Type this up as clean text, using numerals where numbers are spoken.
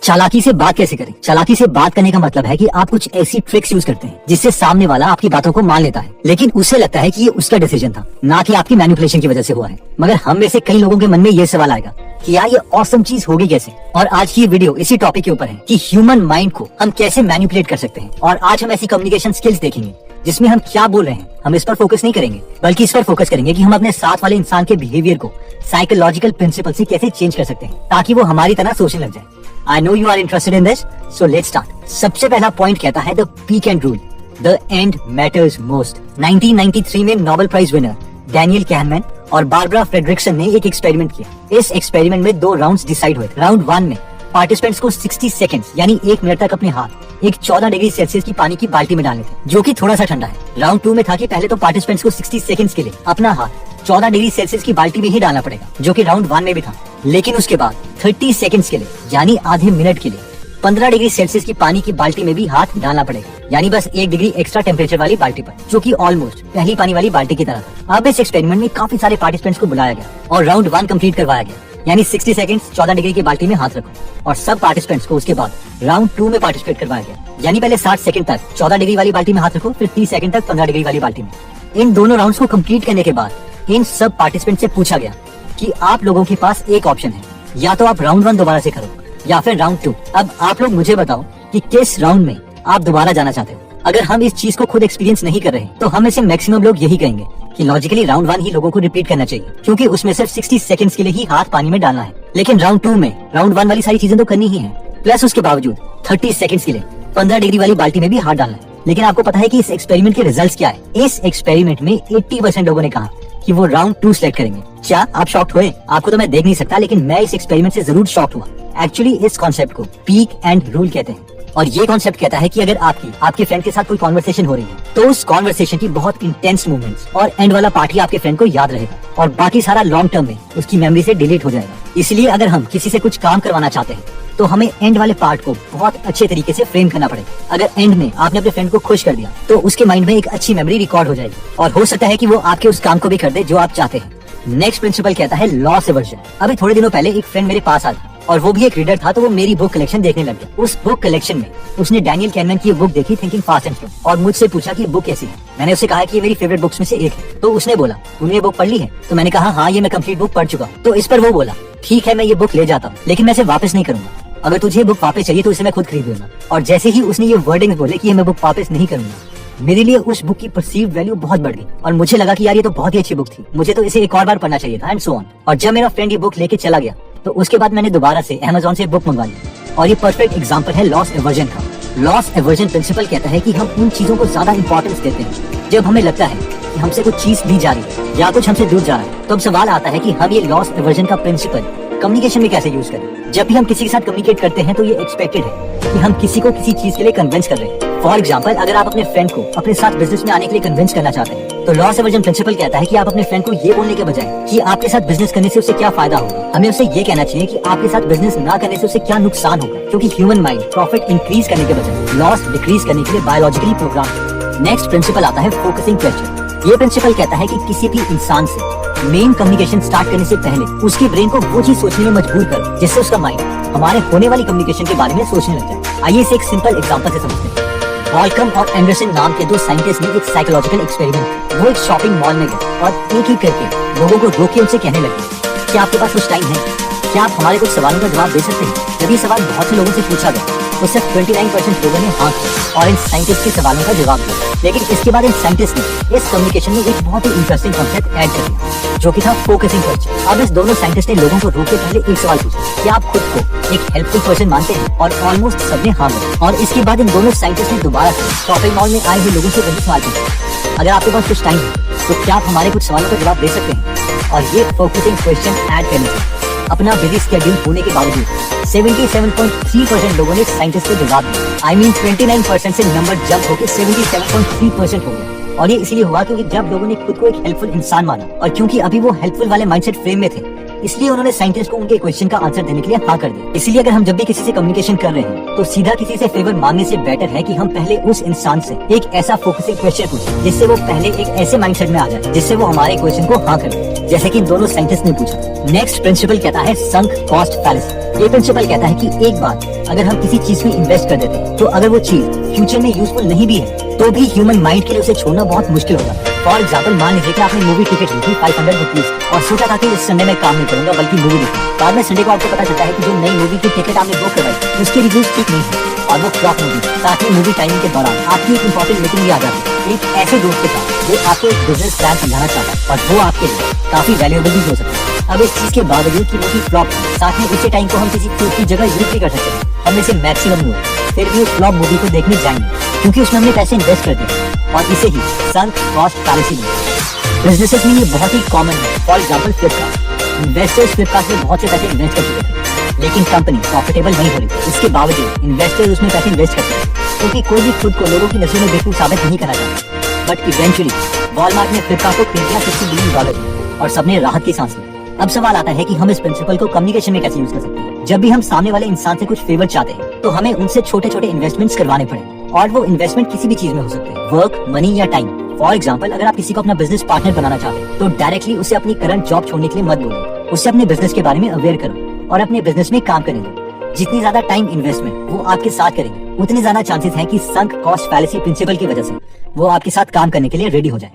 चालाकी से बात कैसे करें? चालाकी से बात करने का मतलब है कि आप कुछ ऐसी ट्रिक्स यूज करते हैं जिससे सामने वाला आपकी बातों को मान लेता है, लेकिन उसे लगता है कि ये उसका डिसीजन था, ना कि आपकी मैनिपुलेशन की वजह से हुआ है। मगर हम में से कई लोगों के मन में ये सवाल आएगा कि यार ये ऑसम चीज होगी कैसे। और आज की ये वीडियो इसी टॉपिक के ऊपर है कि ह्यूमन माइंड को हम कैसे मैनिपुलेट कर सकते हैं। और आज हम ऐसी कम्युनिकेशन स्किल्स देखेंगे जिसमें हम क्या बोल रहे हैं, हम इस पर फोकस नहीं करेंगे, बल्कि इस पर फोकस करेंगे कि हम अपने साथ वाले इंसान के बिहेवियर को साइकोलॉजिकल प्रिंसिपल से कैसे चेंज कर सकते हैं ताकि वो हमारी तरह सोचने लग जाए। I know you are interested in this, so let's start. सबसे पहला पॉइंट कहता है the peak and rule. The end matters most. 1993 में नोबेल प्राइज विनर डैनियल कहनमैन और बारबरा फ्रेडरिक्सन ने एक एक्सपेरिमेंट किया। इस एक्सपेरिमेंट में 2 राउंड्स डिसाइड हुए। राउंड 1 में पार्टिसिपेंट्स को 60 सेकंड्स यानी 1 मिनट तक अपने हाथ एक 14 डिग्री सेल्सियस की पानी की बाल्टी में डालने थे, जो कि थोड़ा सा ठंडा है। राउंड 2 में था कि पहले तो पार्टिसिपेंट्स को 60 सेकंड्स के लिए अपना हाथ 14 डिग्री सेल्सियस की बाल्टी में ही डालना पड़ेगा, जो कि राउंड 1 में भी था। लेकिन उसके बाद 30 सेकंड्स के लिए यानी आधे मिनट के लिए 15 डिग्री सेल्सियस की पानी की बाल्टी में भी हाथ डालना पड़ेगा, यानी बस 1 डिग्री एक्स्ट्रा टेम्परेचर वाली बाल्टी पर, जो कि ऑलमोस्ट पहली पानी वाली बाल्टी की तरह था। अब इस एक्सपेरिमेंट में काफी सारे पार्टिसिपेंट्स को बुलाया गया और राउंड 1 कंप्लीट करवाया गया, यानी 60 सेकंड्स 14 डिग्री की बाल्टी में हाथ रखो। और सब पार्टिसिपेंट्स को उसके बाद राउंड 2 में पार्टिसिपेट करवाया गया, यानी पहले 60 सेकंड तक 14 डिग्री वाली बाल्टी में हाथ रखो, फिर 30 सेकंड तक 15 डिग्री वाली बाल्टी में। इन दोनों राउंड्स को कंप्लीट करने के बाद इन सब पार्टिसिपेंट से पूछा गया कि आप लोगों के पास एक ऑप्शन है, या तो आप राउंड 1 दोबारा से करो या फिर राउंड 2। अब आप लोग मुझे बताओ कि किस राउंड में आप दोबारा जाना चाहते हो। अगर हम इस चीज को खुद एक्सपीरियंस नहीं कर रहे तो हम में से मैक्सिमम लोग यही कहेंगे कि लॉजिकली राउंड 1 ही लोगों को रिपीट करना चाहिए, क्योंकि उसमें सिर्फ 60 सेकंड्स के लिए ही हाथ पानी में डालना है। लेकिन राउंड 2 में राउंड 1 वाली सारी चीजें तो करनी ही है, प्लस उसके बावजूद 30 सेकंड्स के लिए 15 डिग्री वाली बाल्टी में भी हाथ डालना है। लेकिन आपको पता है कि इस एक्सपेरिमेंट के रिजल्ट्स क्या है? इस एक्सपेरिमेंट में 80% लोगों ने कहा कि वो राउंड 2 सिलेक्ट करेंगे। क्या आप शॉक्ड हुए? आपको तो मैं देख नहीं सकता, लेकिन मैं इस एक्सपेरिमेंट से जरूर शॉक्ड हुआ। एक्चुअली इस कॉन्सेप्ट को पीक एंड रूल कहते हैं, और ये कॉन्सेप्ट कहता है कि अगर आपके फ्रेंड के साथ कोई कॉन्वर्सेशन हो रही है तो उस कॉन्वर्सेशन की बहुत इंटेंस मूवमेंट्स और एंड वाला पार्ट ही आपके फ्रेंड को याद रहेगा और बाकी सारा लॉन्ग टर्म में उसकी मेमोरी से डिलीट हो जाएगा। इसलिए अगर हम किसी से कुछ काम करवाना चाहते हैं तो हमें एंड वाले पार्ट को बहुत अच्छे तरीके से फ्रेम करना पड़ेगा। अगर एंड में आपने अपने फ्रेंड को खुश कर दिया तो उसके माइंड में एक अच्छी मेमोरी रिकॉर्ड हो जाएगी और हो सकता है कि वो आपके उस काम को भी कर दे जो आप चाहते हैं। नेक्स्ट प्रिंसिपल कहता है लॉस एवर्जन। अभी थोड़े दिनों पहले एक फ्रेंड मेरे पास आया और वो भी एक रीडर था, तो वो मेरी बुक कलेक्शन देखने लग गया। उस बुक कलेक्शन में उसने डैनियल कहनमैन की बुक देखी, थिंकिंग फास्ट एंड स्लो, और मुझसे पूछा कि बुक कैसी है। मैंने उससे कहा कि ये मेरी फेवरेट बुक्स में से एक है। तो उसने बोला तूने ये बुक पढ़ ली है? तो मैंने कहा हाँ, ये मैं कंप्लीट बुक पढ़ चुका हूँ। तो इस पर वो बोला ठीक है, मैं ये बुक ले जाता हूँ, लेकिन मैं इसे वापस नहीं करूंगा। अगर तुझे बुक वापस चाहिए तो इसे मैं खुद खरीद लूंगा। और जैसे ही उसने ये वर्डिंग बोले कि मैं बुक वापस नहीं करूंगा, मेरे लिए उस बुक की परसीव्ड वैल्यू बहुत बढ़ गई और मुझे लगा कि यार ये तो बहुत ही अच्छी बुक थी, मुझे तो इसे एक और बार पढ़ना चाहिए था, एंड सो ऑन। और जब मेरा फ्रेंड ये बुक लेके चला गया तो उसके बाद मैंने दोबारा से अमेज़न से बुक मंगवा ली। और ये परफेक्ट एग्जांपल है लॉस एवर्जन का। लॉस एवर्जन प्रिंसिपल कहता है कि हम उन चीजों को ज्यादा इंपॉर्टेंस देते हैं जब हमें लगता है कि हमसे कुछ चीज ली जा रही है या कुछ हमसे दूर जा रहा है। तो अब सवाल आता है कि हम ये लॉस एवर्जन का प्रिंसिपल कम्युनिकेशन में कैसे यूज करें। जब भी हम किसी के साथ कम्युनिकेट करते हैं तो ये एक्सपेक्टेड है कि हम किसी को किसी चीज के लिए कन्विंस कर रहे हैं। फॉर एग्जाम्पल, अगर आप अपने फ्रेंड को अपने साथ बिजनेस में आने के लिए कन्विंस करना चाहते हैं तो लॉस एवर्जन प्रिंसिपल कहता है कि आप अपने फ्रेंड को ये बोलने के बजाय कि आपके साथ बिजनेस करने से उसे क्या फायदा होगा, हमें उसे ये कहना चाहिए कि आपके साथ बिजनेस ना करने से उसे क्या नुकसान होगा, क्योंकि ह्यूमन माइंड प्रॉफिट इंक्रीज करने के बजाय लॉस डिक्रीज करने के लिए बायोलॉजिकली प्रोग्राम। नेक्स्ट प्रिंसिपल आता है फोकसिंग क्वेश्चन। ये प्रिंसिपल कहता है कि किसी भी इंसान से मेन कम्युनिकेशन स्टार्ट करने से पहले उसके ब्रेन को वो चीज सोचने में मजबूर करो जिससे उसका माइंड हमारे होने वाली कम्युनिकेशन के बारे में सोचने लग जाए। आइए इसे एक सिंपल एग्जांपल से समझते हैं। बॉलकम और एंडरसन नाम के 2 साइंटिस्ट ने एक साइकोलॉजिकल एक्सपेरिमेंट। वो एक शॉपिंग मॉल में गए और एक एक करके लोगों को रोक के उनसे कहने लगे क्या आपके पास कुछ टाइम है, क्या आप हमारे कुछ सवालों का जवाब दे सकते हैं। जब ये सवाल बहुत से लोगों से पूछा गया तो सिर्फ 29% लोगों ने हाँ किया और इन साइंटिस्ट के सवालों का जवाब दिया। लेकिन इसके बाद इन साइंटिस्ट ने इस कम्युनिकेशन में एक बहुत ही इंटरेस्टिंग कॉन्सेप्ट ऐड कर दिया, जो कि था फोकसिंग क्वेश्चन। अब इस दोनों साइंटिस्ट ने लोगों को रोक के पहले एक सवाल पूछा कि आप खुद को एक हेल्पफुल पर्सन मानते हैं, और ऑलमोस्ट सबने हाँ बोला। और इसके बाद इन दोनों साइंटिस्ट ने दोबारा से शॉपिंग मॉल में आए हुए लोगों से वही सवाल पूछा अगर आपके पास कुछ टाइम है तो क्या आप हमारे कुछ सवालों का जवाब दे सकते हैं। और ये फोकसिंग क्वेश्चन ऐड करने से अपना बिजी स्केड्यूल होने के बावजूद 77.3% लोगों ने साइंटिस्ट को जवाब दिया। I mean 29% से नंबर जंप होकर 77.3% हो गया। और ये इसलिए हुआ क्योंकि जब लोगों ने खुद को एक हेल्पफुल इंसान माना और क्योंकि अभी वो हेल्पफुल वाले माइंडसेट फ्रेम में थे, इसलिए उन्होंने साइंटिस्ट को उनके क्वेश्चन का आंसर देने के लिए हाँ कर दिया। इसलिए अगर हम जब भी किसी से कम्युनिकेशन कर रहे हैं तो सीधा किसी से फेवर मांगने से बेटर है कि हम पहले उस इंसान से एक ऐसा फोकसिंग क्वेश्चन पूछें जिससे वो पहले एक ऐसे माइंडसेट में आ जाए जिससे वो हमारे क्वेश्चन को हाँ कर दे, जैसे कि इन दोनों साइंटिस्ट ने पूछा। नेक्स्ट प्रिंसिपल कहता है संक कॉस्ट फैलेसी। ये प्रिंसिपल कहता है कि एक बार अगर हम किसी चीज में इन्वेस्ट कर देते हैं तो अगर वो चीज फ्यूचर में यूजफुल नहीं भी है तो भी ह्यूमन माइंड के लिए उसे छोड़ना बहुत मुश्किल होगा। फॉर एग्जाम्पल मान लीजिए कि आपने मूवी टिकट ली थी 500 रुपीज और सोचा था कि इस संडे में काम नहीं करूंगा बल्कि मूवी देखूंगा। बाद में संडे को आपको पता चलता है कि जो नई मूवी की टिकट आपने बुक करवाई उसके रिव्यूज ठीक नहीं थे और वो फ्लॉप मूवी। साथ में मूवी टाइमिंग के दौरान आपकी एक इंपॉर्टेंट मीटिंग भी आ जाती है एक ऐसे दोस्त के साथ जो आपको एक बिजनेस प्लान समझाना चाहता है और वो आपके लिए काफी वैल्यूएबल भी हो सकता है। अब इस चीज के बावजूद कि मूवी फ्लॉप है, साथ में उसी टाइम को हम किसी चीज की जगह यूज भी कर सकते हैं। हम इसे मैक्सिमम लोग फिर भी उस फ्लॉप मूवी को देखने जाएंगे क्योंकि उसमें हमने पैसे इन्वेस्ट कर दिए और इसे ही संक कॉस्ट फैलेसी बोलते हैं। बिजनेसेस में ये बहुत ही कॉमन है। For example Flipkart, investors Flipkart में बहुत से पैसे इन्वेस्ट कर चुके थे लेकिन कंपनी प्रॉफिटेबल नहीं हो रही थी। इसके बावजूद इन्वेस्टर्स उसमें पैसे इन्वेस्ट करते हैं क्योंकि कोई भी खुद को लोगों की नजरों में बेवकूफ साबित नहीं करना चाहता। बट इवेंचुअली वॉलमार्ट ने फ्लिपकार्ट को खरीद लिया $60 बिलियन और सबने राहत की सांस ली। अब सवाल आता है कि हम इस प्रिंसिपल को कम्युनिकेशन में कैसे यूज कर सकते हैं। जब भी हम सामने वाले इंसान से कुछ फेवर चाहते हैं तो हमें उनसे छोटे छोटे इन्वेस्टमेंट्स करवाने पड़े और वो इन्वेस्टमेंट किसी भी चीज में हो सकते हैं, वर्क, मनी या टाइम। फॉर एग्जाम्पल अगर आप किसी को अपना बिजनेस पार्टनर बनाना चाहते हैं तो डायरेक्टली उसे अपनी करंट जॉब छोड़ने के लिए मत बोलो, उससे अपने बिजनेस के बारे में अवेयर करो और अपने बिजनेस में काम करने दो। जितनी ज्यादा टाइम इन्वेस्टमेंट वो आपके साथ करेंगे उतने ज्यादा चांसेस हैं कि संक कॉस्ट फैलेसी प्रिंसिपल की वजह से वो आपके साथ काम करने के लिए रेडी हो जाए।